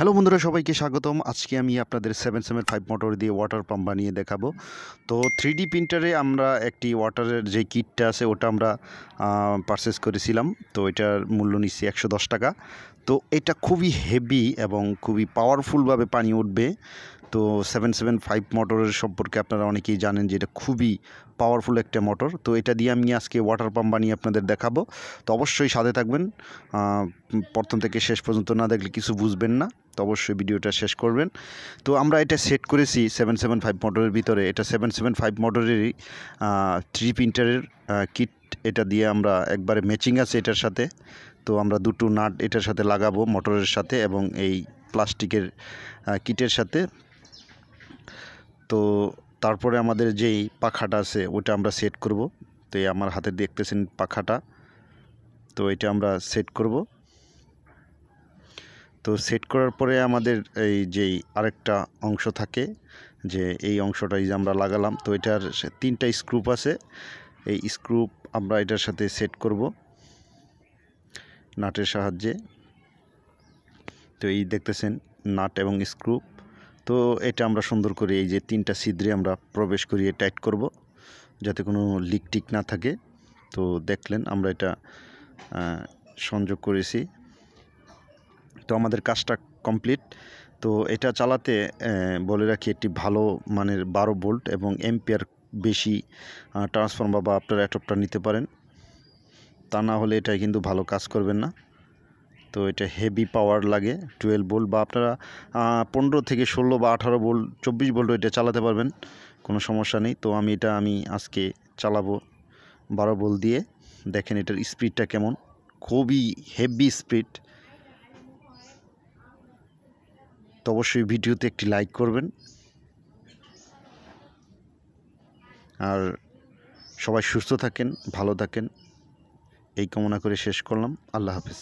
Hello বন্ধুরা, সবাইকে স্বাগতম। আজকে আমি আপনাদের 775 মোটর দিয়ে ওয়াটার পাম্প বানিয়ে দেখাবো। তো 3D প্রিন্টারে আমরা একটি ওয়াটারের যে কিটটা আছে ওটা আমরা পারচেস করেছিলাম। তো এটার মূল্য নিচ্ছি 110 টাকা। তো এটা খুবই হেভি এবং খুবই পাওয়ারফুলভাবে পানি উঠবে। তো 775 মোটরের সম্পর্কে আপনারা অনেকেই জানেন যে এটা খুবই পাওয়ারফুল একটা মোটর। তো এটা দিয়ে আমি আজকে ওয়াটার পাম্প বানিয়ে আপনাদের দেখাবো। তো অবশ্যই সাথে থাকবেন, প্রথম থেকে শেষ পর্যন্ত না দেখলে কিছু বুঝবেন না। তো অবশ্যই ভিডিওটা শেষ করবেন। তো আমরা এটা সেট করেছি 775 মোটরের ভিতরে। এটা 775 মোটরেরই 3D প্রিন্টারের কিট। এটা দিয়ে আমরা একবারে ম্যাচিং আছে এটার সাথে। তো আমরা দুটো নাট এটার সাথে লাগাবো মোটরের সাথে এবং এই প্লাস্টিকের কিটের সাথে। তো তারপরে আমাদের যেই পাখাটা আছে ওটা আমরা সেট করব। তো এই আমার হাতে দেখতেছেন পাখাটা, তো এটা আমরা সেট করব। তো সেট করার পরে আমাদের এই যেই আরেকটা অংশ থাকে, যে এই অংশটাই যে আমরা লাগালাম, তো এটার 3টা স্ক্রুপ আছে। এই স্ক্রুপ আমরা এটার সাথে সেট করব নাটের সাহায্যে। তো এই দেখতেছেন নাট এবং স্ক্রুপ। তো এটা আমরা সুন্দর করে এই যে 3টা ছিদ্রে আমরা প্রবেশ করিয়ে টাইট করব, যাতে কোনো লিক টিক না থাকে। তো দেখলেন আমরা এটা সংযোগ করেছি। তো আমাদের কাজটা কমপ্লিট। তো এটা চালাতে বলে রাখি, একটি ভালো মানের 12 ভোল্ট এবং এম্পিয়ার বেশি ট্রান্সফর্মার বা আপনারা অ্যাডাপ্টার নিতে পারেন। তা না হলে এটা কিন্তু ভালো কাজ করবেন না। তো এটা হেভি পাওয়ার লাগে 12 ভোল্ট, বা আপনারা 15 থেকে 16 বা 18 ভোল্ট 24 ভোল্ট এটা চালাতে পারবেন, কোনো সমস্যা নেই। তো আমি আজকে চালাবো 12 ভোল্ট দিয়ে। দেখেন এটার স্পিডটা কেমন, খুবই হেভি স্পিড। তো অবশ্যই ভিডিওতে একটি লাইক করবেন, আর সবাই সুস্থ থাকেন, ভালো থাকেন, এই কামনা করে শেষ করলাম। আল্লাহ হাফেজ।